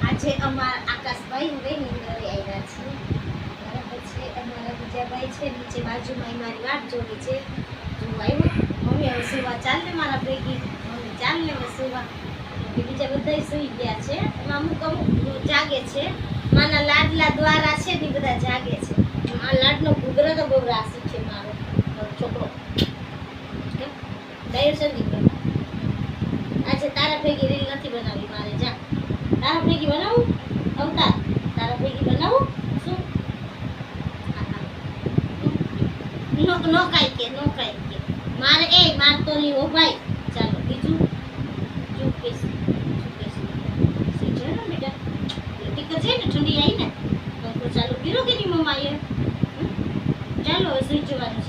આજે અમારા આકાશભાઈ હવે નીંદરે આવ્યા છે. બરાબર છે. અમારા બીજા ભાઈ છે નીચે બાજુમાં મારી વાટ જોવે છે. જો આવ્યો મમ્મી હવે સુવા ચાલ ને મારા ભેગી. મમ્મી ચાલ ને હવે સુવા. બીજા બધા સુઈ ગયા છે. અમુક જાગે છે. માના લાડલા દ્વારા છે ને બધા જાગે છે. આ લાડનો ઘૂઘરો તો બહુ રાશી છે મારો છોકરો. દયો છે દીકરો. આજે તારા ભેગી રીલ નથી બનાવી મારે. જા તારા ભેગી બનાવું. અવતાર તારા ભેગી બનાવું. શું નો કાઈ કે મારે મારતો નહીં હો ભાઈ. ચાલો બીજું ચૂકેશ સીજે ને બેટા ટીકર છે ને ઠંડી આવી ને તો ચાલો પીરો કે નહીં મમ્મા એ ચાલો હવે સુઈ જવાનું